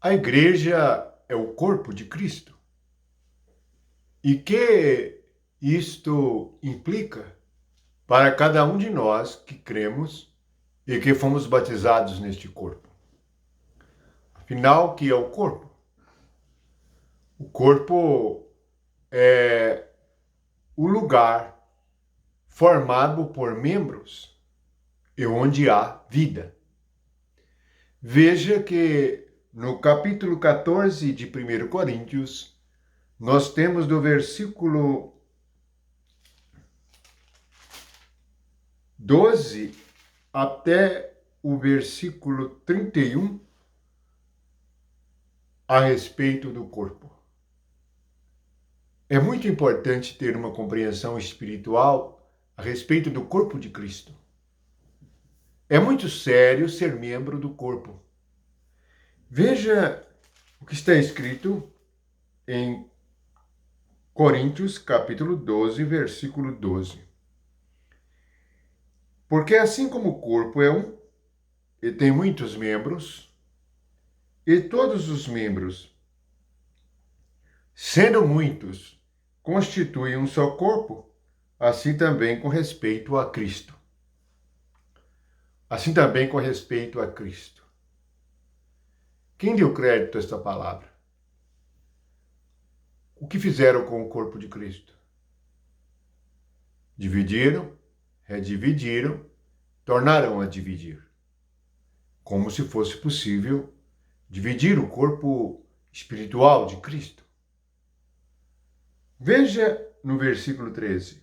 A igreja é o corpo de Cristo. E que isto implica para cada um de nós que cremos e que fomos batizados neste corpo. Afinal, o que é o corpo? O corpo é o lugar formado por membros e onde há vida. Veja que no capítulo 14 de 1 Coríntios, nós temos do versículo 12 até o versículo 31 a respeito do corpo. É muito importante ter uma compreensão espiritual a respeito do corpo de Cristo. É muito sério ser membro do corpo. Veja o que está escrito em Coríntios, capítulo 12, versículo 12. Porque assim como o corpo é um e tem muitos membros, e todos os membros, sendo muitos, constituem um só corpo, assim também com respeito a Cristo. Assim também com respeito a Cristo. Quem deu crédito a esta palavra? O que fizeram com o corpo de Cristo? Dividiram, redividiram, tornaram a dividir. Como se fosse possível dividir o corpo espiritual de Cristo. Veja no versículo 13.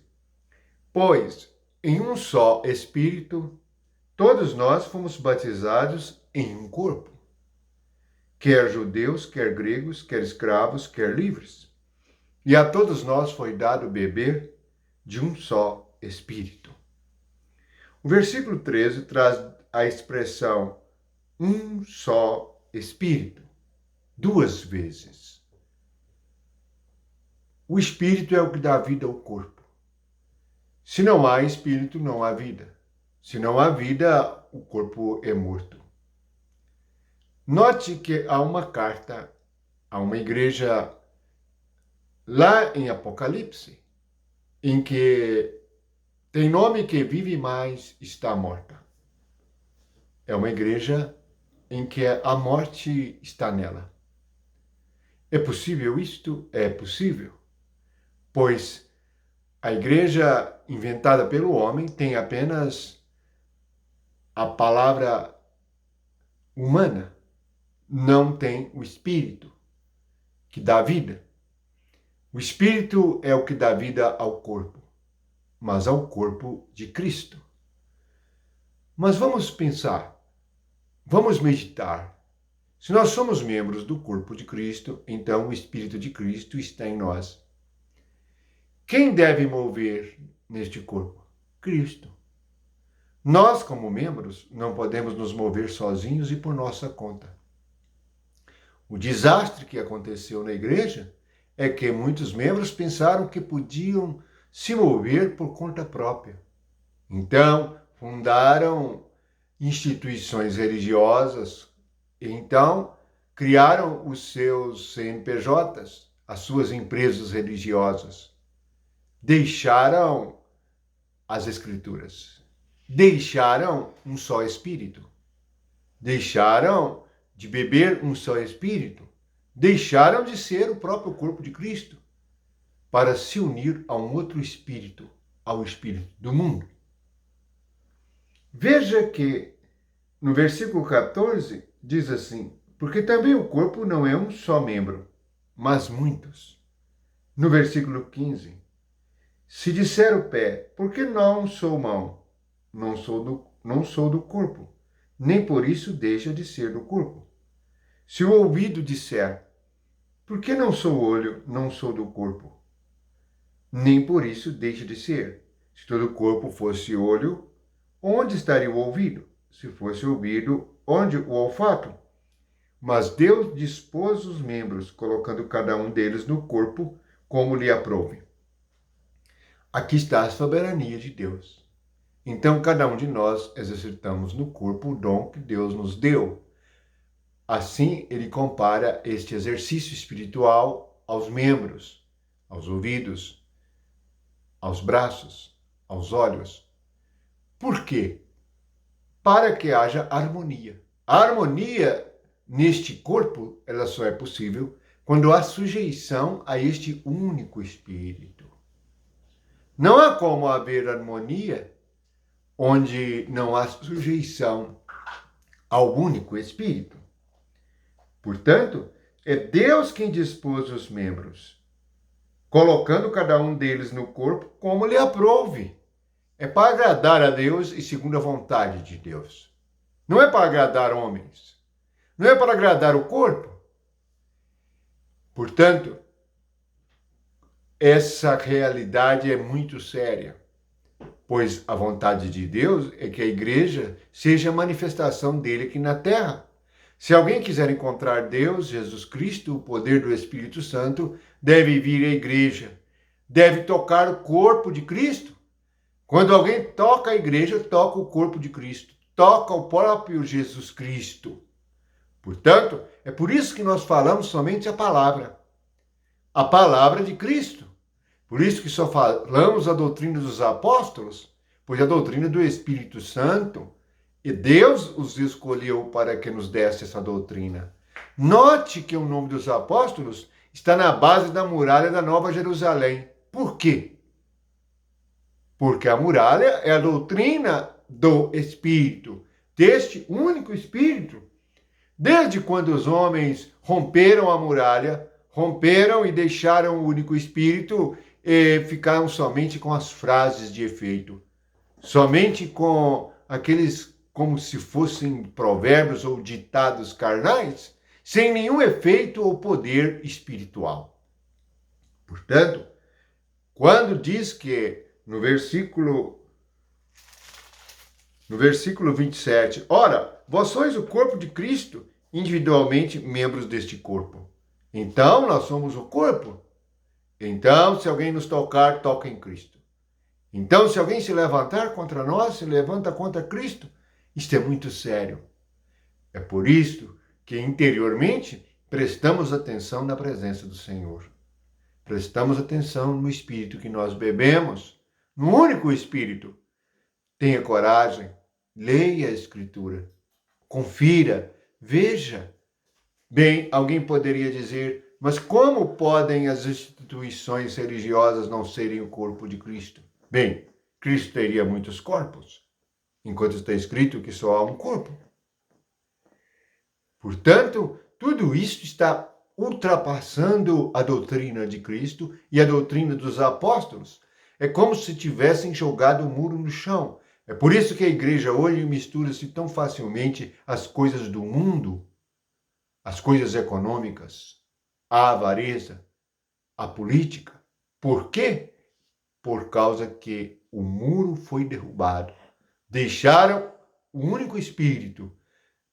Pois em um só Espírito, todos nós fomos batizados em um corpo, quer judeus, quer gregos, quer escravos, quer livres. E a todos nós foi dado beber de um só Espírito. O versículo 13 traz a expressão um só Espírito, duas vezes. O Espírito é o que dá vida ao corpo. Se não há Espírito, não há vida. Se não há vida, o corpo é morto. Note que há uma carta a uma igreja lá em Apocalipse, em que tem nome que vive, mas está morta. É uma igreja em que a morte está nela. É possível isto? É possível, pois a igreja inventada pelo homem tem apenas a palavra humana, não tem o espírito que dá vida. O espírito é o que dá vida ao corpo, mas ao corpo de Cristo. Mas vamos pensar, vamos meditar. Se nós somos membros do corpo de Cristo, então o Espírito de Cristo está em nós. Quem deve mover neste corpo? Cristo. Nós, como membros, não podemos nos mover sozinhos e por nossa conta. O desastre que aconteceu na igreja é que muitos membros pensaram que podiam se mover por conta própria. Então, fundaram instituições religiosas, e então criaram os seus CNPJs, as suas empresas religiosas. Deixaram as Escrituras. Deixaram um só Espírito. Deixaram de beber um só Espírito. Deixaram de ser o próprio corpo de Cristo para se unir a um outro Espírito, ao Espírito do mundo. Veja que no versículo 14 diz assim: porque também o corpo não é um só membro, mas muitos. No versículo 15, se disser o pé, por que não sou mão? Não sou do corpo, nem por isso deixa de ser do corpo. Se o ouvido disser, por que não sou olho? Não sou do corpo, nem por isso deixa de ser. Se todo o corpo fosse olho, onde estaria o ouvido? Se fosse ouvido, onde o olfato? Mas Deus dispôs os membros, colocando cada um deles no corpo como lhe aprouve. Aqui está a soberania de Deus. Então, cada um de nós exercitamos no corpo o dom que Deus nos deu. Assim, ele compara este exercício espiritual aos membros, aos ouvidos, aos braços, aos olhos. Por quê? Para que haja harmonia. A harmonia neste corpo, ela só é possível quando há sujeição a este único Espírito. Não há como haver harmonia onde não há sujeição ao único Espírito. Portanto, é Deus quem dispôs os membros, colocando cada um deles no corpo como lhe aprouve. É para agradar a Deus e segundo a vontade de Deus. Não é para agradar homens. Não é para agradar o corpo. Portanto, essa realidade é muito séria, pois a vontade de Deus é que a igreja seja a manifestação dele aqui na terra. Se alguém quiser encontrar Deus, Jesus Cristo, o poder do Espírito Santo, deve vir à igreja, deve tocar o corpo de Cristo. Quando alguém toca a igreja, toca o corpo de Cristo, toca o próprio Jesus Cristo. Portanto, é por isso que nós falamos somente a palavra de Cristo. Por isso que só falamos a doutrina dos apóstolos, pois a doutrina do Espírito Santo, e Deus os escolheu para que nos desse essa doutrina. Note que o nome dos apóstolos está na base da muralha da Nova Jerusalém. Por quê? Porque a muralha é a doutrina do Espírito, deste único Espírito. Desde quando os homens romperam a muralha, romperam e deixaram o único Espírito e ficaram somente com as frases de efeito, somente com aqueles como se fossem provérbios ou ditados carnais, sem nenhum efeito ou poder espiritual. Portanto, quando diz que no versículo 27, ora, vós sois o corpo de Cristo, individualmente membros deste corpo. Então, nós somos o corpo. Então, se alguém nos tocar, toca em Cristo. Então, se alguém se levantar contra nós, se levanta contra Cristo. Isto é muito sério. É por isso que interiormente prestamos atenção na presença do Senhor. Prestamos atenção no Espírito que nós bebemos, no único Espírito. Tenha coragem, leia a Escritura, confira, veja. Bem, alguém poderia dizer, mas como podem as instituições religiosas não serem o corpo de Cristo? Bem, Cristo teria muitos corpos, enquanto está escrito que só há um corpo. Portanto, tudo isso está ultrapassando a doutrina de Cristo e a doutrina dos apóstolos. É como se tivessem jogado o muro no chão. É por isso que a igreja hoje mistura-se tão facilmente as coisas do mundo, as coisas econômicas, a avareza, a política. Por quê? Por causa que o muro foi derrubado. Deixaram o único Espírito,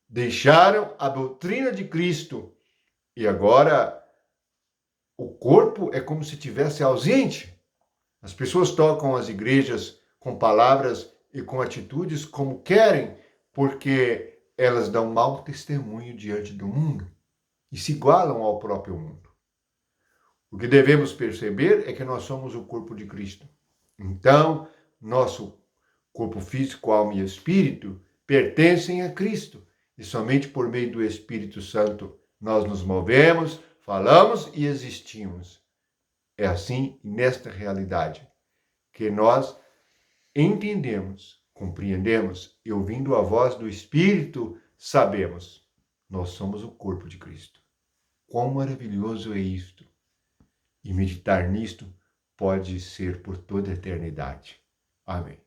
deixaram a doutrina de Cristo e agora o corpo é como se estivesse ausente. As pessoas tocam as igrejas com palavras e com atitudes como querem, porque elas dão mau testemunho diante do mundo e se igualam ao próprio mundo. O que devemos perceber é que nós somos o corpo de Cristo. Então, nosso corpo físico, alma e espírito pertencem a Cristo. E somente por meio do Espírito Santo nós nos movemos, falamos e existimos. É assim, nesta realidade, que nós entendemos, compreendemos e ouvindo a voz do Espírito, sabemos. Nós somos o corpo de Cristo. Quão maravilhoso é isto! E meditar nisto pode ser por toda a eternidade. Amém.